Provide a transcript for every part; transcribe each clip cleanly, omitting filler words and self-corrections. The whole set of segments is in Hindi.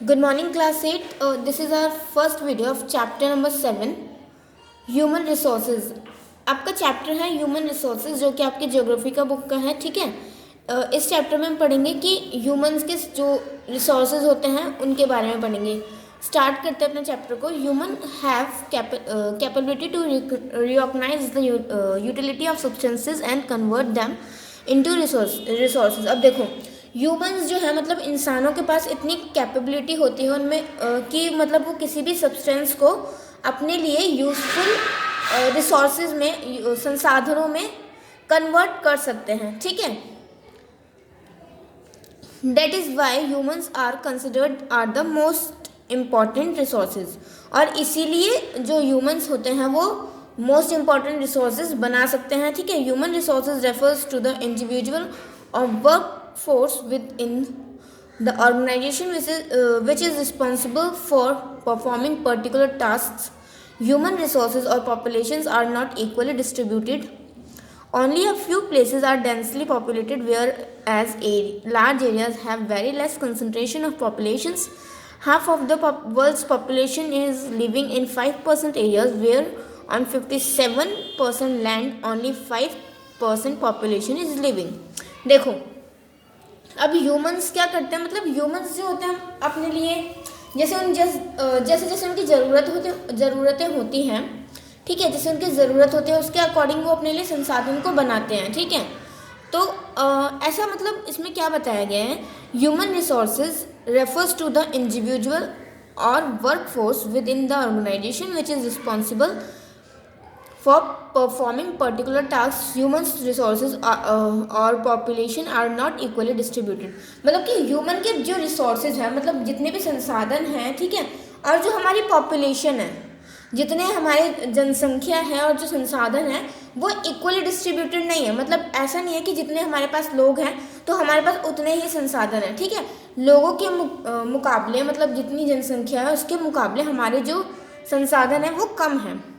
Good morning, class 8. This is our first video of chapter number 7, human resources. आपका चैप्टर है ह्यूमन रिसोर्सेज, जो कि आपके ज्योग्राफी का बुक का है। ठीक है। इस चैप्टर में हम पढ़ेंगे कि ह्यूमंस के जो रिसोर्सेज होते हैं उनके बारे में पढ़ेंगे। स्टार्ट करते हैं अपने चैप्टर को। Human have capability to recognize the utility of substances and convert them into resources. अब देखो, ह्यूमंस जो है मतलब इंसानों के पास इतनी कैपेबिलिटी होती है उनमें कि मतलब वो किसी भी सब्सटेंस को अपने लिए यूजफुल रिसोर्सेज में, संसाधनों में कन्वर्ट कर सकते हैं। ठीक है। That is why humans are considered are the most important resources. और इसीलिए जो ह्यूमंस होते हैं वो मोस्ट इम्पॉर्टेंट रिसोर्सेज बना सकते हैं। ठीक है। Human resources refers to the individual और work force within the organization which is responsible for performing particular tasks. Human resources or populations are not equally distributed. Only a few places are densely populated, whereas large areas have very less concentration of populations. Half of the world's population is living in 5% areas, where on 57% land only 5% population is living. देखो, अब ह्यूमंस क्या करते हैं, मतलब ह्यूमंस जो होते हैं अपने लिए जैसे जैसे उनकी ज़रूरतें होती हैं। ठीक है। जैसे उनकी ज़रूरत होती है उसके अकॉर्डिंग वो अपने लिए संसाधन को बनाते हैं। ठीक है। तो ऐसा मतलब इसमें क्या बताया गया है, human resources refers to the individual और work force within the organization which is responsible for performing particular tasks. Human resources or population are not equally distributed. मतलब कि ह्यूमन के जो रिसोर्सेज हैं, मतलब जितने भी संसाधन हैं, ठीक है, और जो हमारी पॉपुलेशन है, जितने हमारे जनसंख्या है और जो संसाधन है वो इक्वली डिस्ट्रीब्यूटेड नहीं है। मतलब ऐसा नहीं है कि जितने हमारे पास लोग हैं तो हमारे पास उतने ही संसाधन हैं। ठीक है। लोगों के मुकाबले, मतलब जितनी जनसंख्या है उसके मुकाबले हमारे जो संसाधन है वो कम है।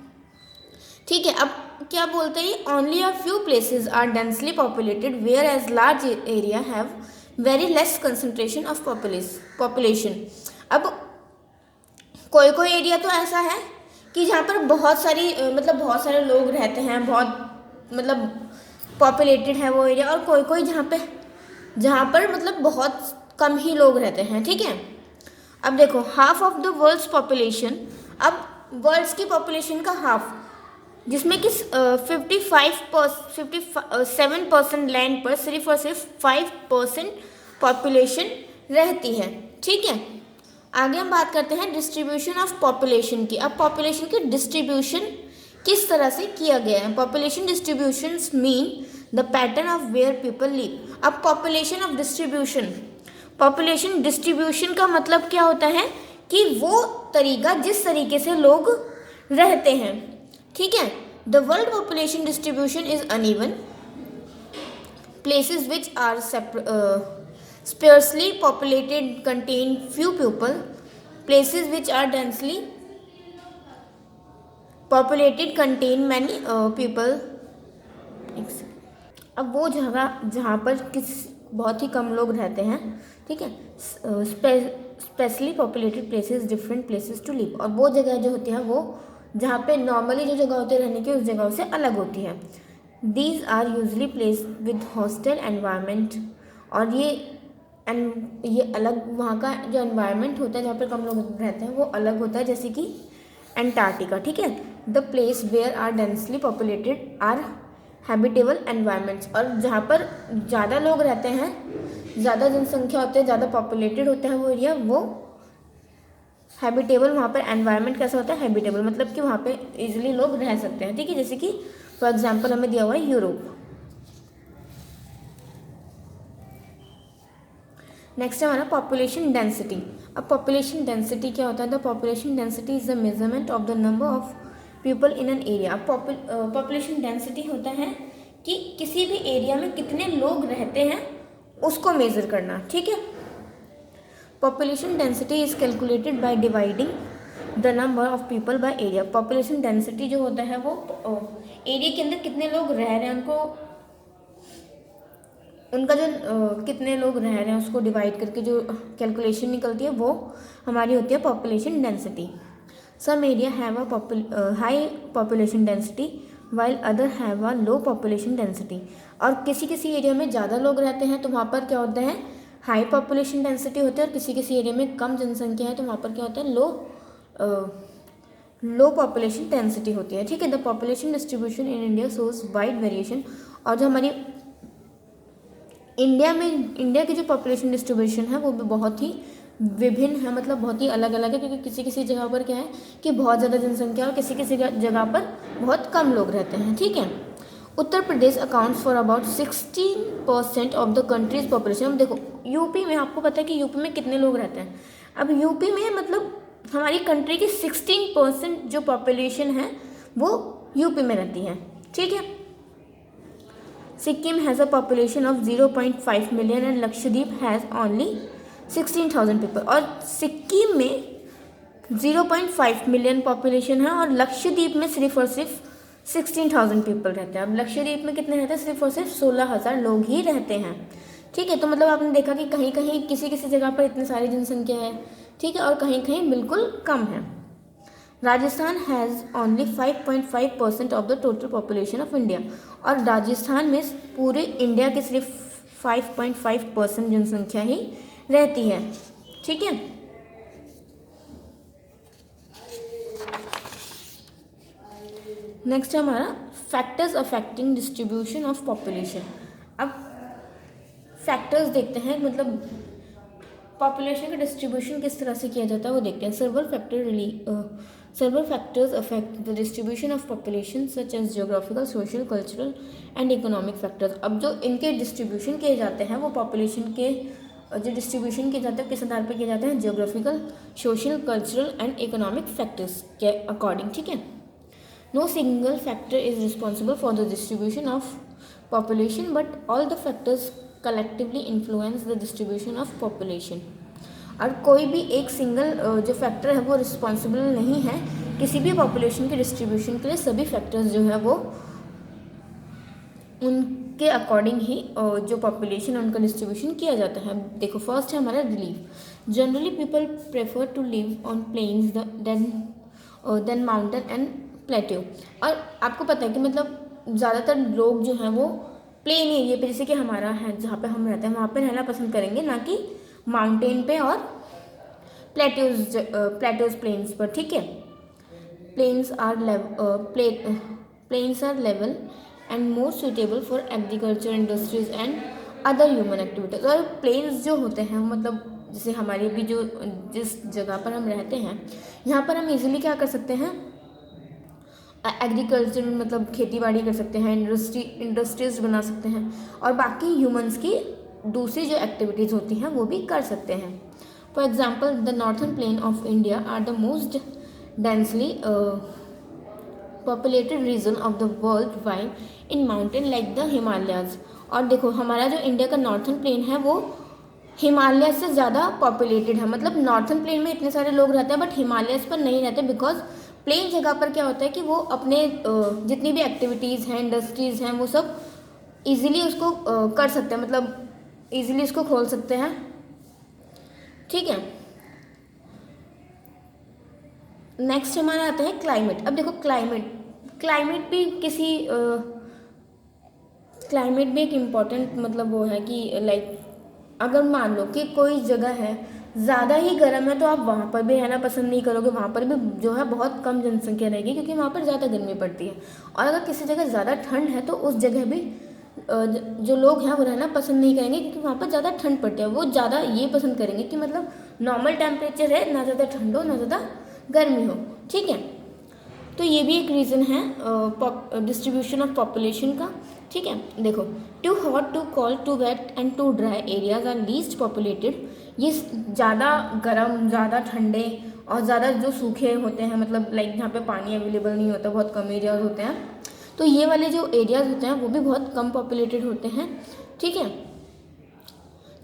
ठीक है। अब क्या बोलते हैं, only a few places are densely populated, whereas large area have very less concentration of population. अब कोई कोई एरिया तो ऐसा है कि जहाँ पर बहुत सारे लोग रहते हैं, बहुत मतलब पॉपुलेटेड है वो एरिया, और कोई कोई जहाँ पर मतलब बहुत कम ही लोग रहते हैं। ठीक है। अब देखो, half of the world's population, अब वर्ल्ड्स की पॉपुलेशन का हाफ, जिसमें कि 57% लैंड पर सिर्फ और सिर्फ 5% पॉपुलेशन रहती है। ठीक है। आगे हम बात करते हैं डिस्ट्रीब्यूशन ऑफ पॉपुलेशन की। अब पॉपुलेशन की डिस्ट्रीब्यूशन किस तरह से किया गया है। Population distributions mean the pattern of where people live. अब पॉपुलेशन डिस्ट्रीब्यूशन का मतलब क्या होता है कि वो तरीका जिस तरीके से लोग रहते हैं। ठीक है। The world population distribution is uneven, places which are sparsely populated contain few people, places which are densely populated contain many people. अब वो जगह जहाँ पर बहुत ही कम लोग रहते हैं, ठीक है, specially populated places, different places to live. और वो जगह जो होती है वो जहाँ पे नॉर्मली जो जगह होती है रहने की उस जगह से अलग होती है। These are usually place with hostile environment. और ये अलग, वहाँ का जो एनवायरनमेंट होता है जहाँ पर कम लोग रहते हैं वो अलग होता है, जैसे कि एंटार्क्टिका। ठीक है। The place where are densely populated are habitable environments. और जहाँ पर ज़्यादा लोग रहते हैं, ज़्यादा जनसंख्या होती है, ज़्यादा पॉपुलेटेड होता है वो एरिया, वो हैबिटेबल, वहाँ पर एनवायरनमेंट कैसा होता है, हैबिटेबल, मतलब कि वहाँ पे इजीली लोग रह सकते हैं। ठीक है। जैसे कि फॉर एग्जांपल हमें दिया हुआ है यूरोप। नेक्स्ट है हमारा पॉपुलेशन डेंसिटी। अब पॉपुलेशन डेंसिटी क्या होता है, the population density is the measurement of the number of people in an area. Population density होता है कि किसी भी एरिया में कितने लोग रहते हैं उसको मेजर करना। ठीक है। Population density is calculated by dividing the number of people by area. Population density जो होता है वो एरिया के अंदर कितने लोग रह रहे हैं उनको उनका जो कितने लोग रह रहे हैं उसको डिवाइड करके जो कैलकुलेशन निकलती है वो हमारी होती है population density. Some area have a high population density while other have a low population density. और किसी किसी एरिया में ज़्यादा लोग रहते हैं तो वहाँ पर क्या होता है, हाई पॉपुलेशन डेंसिटी होती है, और किसी किसी एरिया में कम जनसंख्या है तो वहाँ पर क्या होता है, लो पॉपुलेशन डेंसिटी होती है। ठीक है, the population distribution in India shows wide variation. और जो हमारी इंडिया की जो पॉपुलेशन डिस्ट्रीब्यूशन है वो भी बहुत ही विभिन्न है, मतलब बहुत ही अलग अलग है, क्योंकि किसी किसी जगह पर क्या है कि बहुत ज़्यादा जनसंख्या और किसी किसी जगह पर बहुत कम लोग रहते हैं। ठीक है, Uttar Pradesh accounts for about 16% of the country's population. अब देखो यूपी में, आपको पता है कि यूपी में कितने लोग रहते हैं। अब यूपी में मतलब हमारी कंट्री की 16% जो पॉपुलेशन है वो यूपी में रहती है। ठीक है, Sikkim has a population of 0.5 million and Lakshadweep has only 16,000 people. और सिक्किम में 0.5 मिलियन पॉपुलेशन है और लक्षद्वीप में सिर्फ और सिर्फ 16,000 पीपल रहते हैं। अब लक्षद्वीप में कितने रहते हैं, सिर्फ और सिर्फ 16,000 लोग ही रहते हैं। ठीक है, तो मतलब आपने देखा कि कहीं कहीं किसी किसी जगह पर इतनी सारी जनसंख्या है, ठीक है, और कहीं कहीं बिल्कुल कम है। Rajasthan has only 5.5% of the total population of India. और राजस्थान में पूरे इंडिया की सिर्फ 5.5% जनसंख्या ही रहती है। ठीक है, नेक्स्ट है हमारा factors affecting distribution of population. अब फैक्टर्स देखते हैं, मतलब पॉपुलेशन का डिस्ट्रीब्यूशन किस तरह से किया जाता है वो देखते हैं। several factors affect the distribution of population such as geographical, social, cultural and economic factors। अब जो इनके डिस्ट्रीब्यूशन किए जाते हैं वो पॉपुलेशन के जो डिस्ट्रीब्यूशन किए जाते हैं किस आधार पर किए जाते हैं, geographical, social, cultural and economic factors के अकॉर्डिंग। ठीक है, no single factor is responsible for the distribution of population but all the factors collectively influence the distribution of population. और कोई भी एक सिंगल जो फैक्टर है वो रिस्पॉन्सिबल नहीं है किसी भी पॉपुलेशन के डिस्ट्रीब्यूशन के लिए। सभी फैक्टर्स जो है वो उनके अकॉर्डिंग ही जो पॉपुलेशन है उनका डिस्ट्रीब्यूशन किया जाता है। देखो फर्स्ट है हमारा relief. Generally people prefer to live on plains than mountain and plateau. और आपको पता है कि मतलब ज़्यादातर लोग जो हैं वो प्लेन एरिया पे, जैसे कि हमारा है जहाँ पे हम रहते हैं वहाँ पे रहना पसंद करेंगे, ना कि माउंटेन पे और प्लेट्यूज प्लेन्स पर। ठीक है, plains are level and more suitable for agriculture, industries and other human activities. और प्लेन्स जो होते हैं मतलब जैसे हमारे भी जो जिस जगह पर हम रहते हैं यहाँ पर हम इजीली क्या कर सकते हैं, एग्रीकल्चर मतलब खेती बाड़ी कर सकते हैं, इंडस्ट्रीज बना सकते हैं, और बाकी ह्यूमंस की दूसरी जो एक्टिविटीज़ होती हैं वो भी कर सकते हैं। For example the northern plain of India are the most densely populated region of the world wide in mountain like the Himalayas. और देखो हमारा जो इंडिया का नॉर्थन प्लेन है वो हिमालय से ज़्यादा पॉपुलेटेड है। मतलब नॉर्थन प्लेन में इतने सारे लोग रहते हैं बट हिमालयस पर नहीं रहते, बिकॉज प्लेन जगह पर क्या होता है कि वो अपने जितनी भी एक्टिविटीज़ हैं, इंडस्ट्रीज़ हैं, वो सब इजीली उसको कर सकते हैं, मतलब इजीली उसको खोल सकते हैं। ठीक है, नेक्स्ट हमारा आता है क्लाइमेट। अब देखो क्लाइमेट भी किसी क्लाइमेट भी एक इम्पॉर्टेंट मतलब वो है कि लाइक अगर मान लो कि कोई जगह है ज़्यादा ही गर्म है तो आप वहाँ पर भी रहना पसंद नहीं करोगे, वहाँ पर भी जो है बहुत कम जनसंख्या रहेगी क्योंकि वहाँ पर ज़्यादा गर्मी पड़ती है। और अगर किसी जगह ज़्यादा ठंड है तो उस जगह भी जो लोग हैं वो रहना पसंद नहीं करेंगे क्योंकि वहाँ पर ज़्यादा ठंड पड़ती है। वो ज़्यादा ये पसंद करेंगे कि मतलब नॉर्मल टेम्परेचर है, ना ज़्यादा ठंड हो ना ज़्यादा गर्मी हो। ठीक है, तो ये भी एक रीज़न है डिस्ट्रीब्यूशन ऑफ पॉपुलेशन का। ठीक है, देखो too hot, too cold, too wet and too dry areas are least populated. ये ज़्यादा गर्म, ज़्यादा ठंडे और ज़्यादा जो सूखे होते हैं, मतलब लाइक जहाँ पे पानी अवेलेबल नहीं होता, बहुत कम एरियाज होते हैं, तो ये वाले जो एरियाज होते हैं वो भी बहुत कम पॉपुलेटेड होते हैं। ठीक है,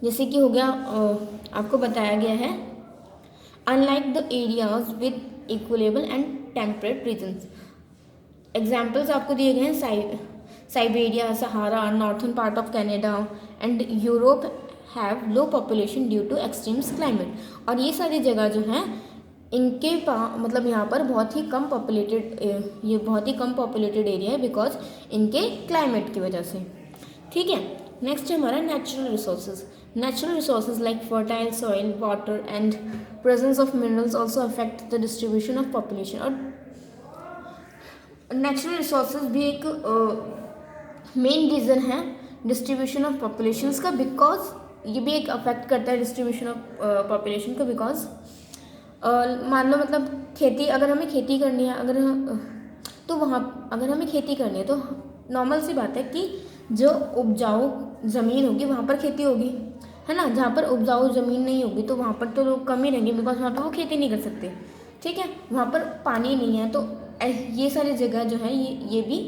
जैसे कि हो गया आपको बताया गया है unlike the areas with equable and temperate regions. Examples आपको दिए गए हैं Siberia, Sahara, northern part of Canada and Europe have low population due to extremes climate. और ये सारी जगह जो हैं इनके मतलब यहाँ पर बहुत ही कम पॉपुलेटेड, ये बहुत ही कम पॉपुलेटेड एरिया है बिकॉज इनके क्लाइमेट की वजह से। ठीक है, नेक्स्ट है हमारा natural resources. Natural resources like fertile soil, water and presence of minerals also affect the distribution of population. और नेचुरल रिसोर्सेज भी एक मेन रीज़न है डिस्ट्रीब्यूशन ऑफ पॉपुलेशंस का, बिकॉज ये भी एक अफेक्ट करता है डिस्ट्रीब्यूशन ऑफ पॉपुलेशन का। बिकॉज मान लो मतलब खेती, अगर हमें खेती करनी है, अगर हमें खेती करनी है तो नॉर्मल सी बात है कि जो उपजाऊ ज़मीन होगी वहाँ पर खेती होगी, है ना। जहाँ पर उपजाऊ ज़मीन नहीं होगी तो वहाँ पर तो लोग कम ही रहेंगे, बिकॉज वहाँ पर वो खेती नहीं कर सकते। ठीक है, वहाँ पर पानी नहीं है, तो ये सारी जगह जो है ये भी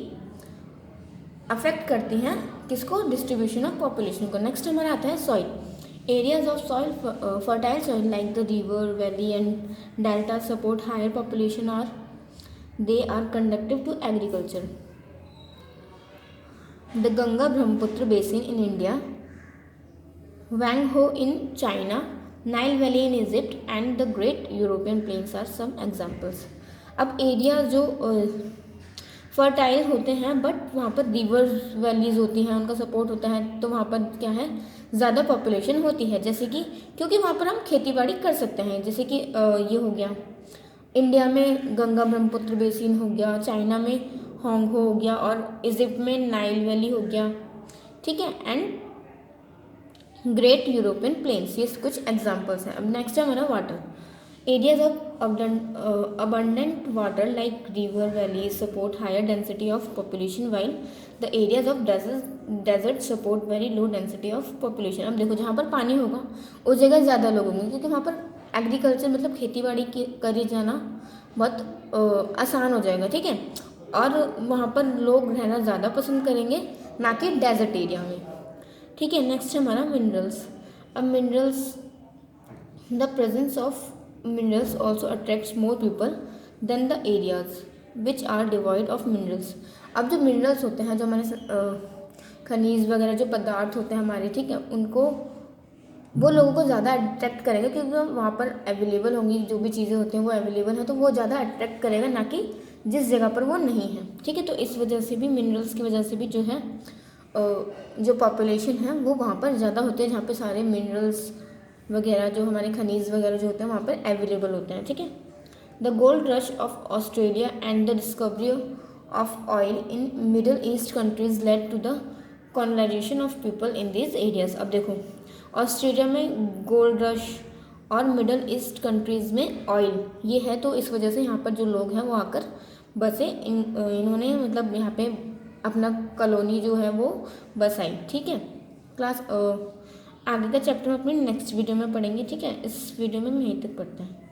अफेक्ट करती हैं किसको, डिस्ट्रीब्यूशन ऑफ पॉपुलेशन को। नेक्स्ट हमारा आता है soil. Areas of soil, fertile soil like the river, valley and delta support higher population और they are conductive to agriculture. The Ganga Brahmaputra basin in India, Hwangho in China, Nile valley in Egypt and the great European plains are some examples. अब एरिया जो फर्टाइल होते हैं बट वहाँ पर रिवर वैलीज होती हैं, उनका सपोर्ट होता है, तो वहाँ पर क्या है, ज़्यादा पॉपुलेशन होती है। जैसे कि क्योंकि वहाँ पर हम खेती बाड़ी कर सकते हैं, जैसे कि ये हो गया इंडिया में गंगा ब्रह्मपुत्र बेसिन हो गया, चाइना में होंगहो हो गया और इजिप्ट में नाइल वैली हो गया। ठीक है, एंड ग्रेट यूरोपियन प्लेन्स, ये कुछ एग्जाम्पल्स हैं। अब नेक्स्ट है हमारा water. Areas of abundant water like river, valleys support higher density of population while the areas of desert support very low density of population। अब देखो जहाँ पर पानी होगा उस जगह ज़्यादा लोग होंगे, क्योंकि वहाँ पर एग्रीकल्चर मतलब खेती बाड़ी करे जाना बहुत आसान हो जाएगा। ठीक है, और वहाँ पर लोग रहना ज़्यादा पसंद करेंगे, ना कि डेजर्ट एरिया में। ठीक है, नेक्स्ट हमारा मिनरल्स। अब minerals, the presence of minerals also attracts more people than the areas which are devoid of minerals। अब जो मिनरल्स होते हैं, जो हमारे खनिज वगैरह जो पदार्थ होते हैं हमारे, ठीक है, उनको वो लोगों को ज़्यादा अट्रैक्ट करेगा, क्योंकि वहाँ पर अवेलेबल होंगी, जो भी चीज़ें होती हैं वो अवेलेबल हैं, तो वो ज़्यादा अट्रैक्ट करेगा, ना कि जिस जगह पर वो नहीं है। ठीक है, तो इस वजह से भी मिनरल्स की वजह से भी जो है जो पॉपुलेशन है वो वहाँ पर ज़्यादा होते हैं, जहाँ पर सारे मिनरल्स वगैरह जो हमारे खनिज वगैरह जो होते हैं वहाँ पर अवेलेबल होते हैं। ठीक है, the gold rush of Australia and the discovery of oil in Middle East countries led to the colonization of people in this areas. अब देखो ऑस्ट्रेलिया में गोल्ड रश और मिडल ईस्ट कंट्रीज़ में ऑयल ये है, तो इस वजह से यहाँ पर जो लोग हैं वो आकर बसे, इन्होंने मतलब यहाँ पे अपना कॉलोनी जो है वो बसाई। ठीक है, क्लास आगे का चैप्टर हम अपने नेक्स्ट वीडियो में पढ़ेंगे। ठीक है, इस वीडियो में हम यहीं तक पढ़ते हैं।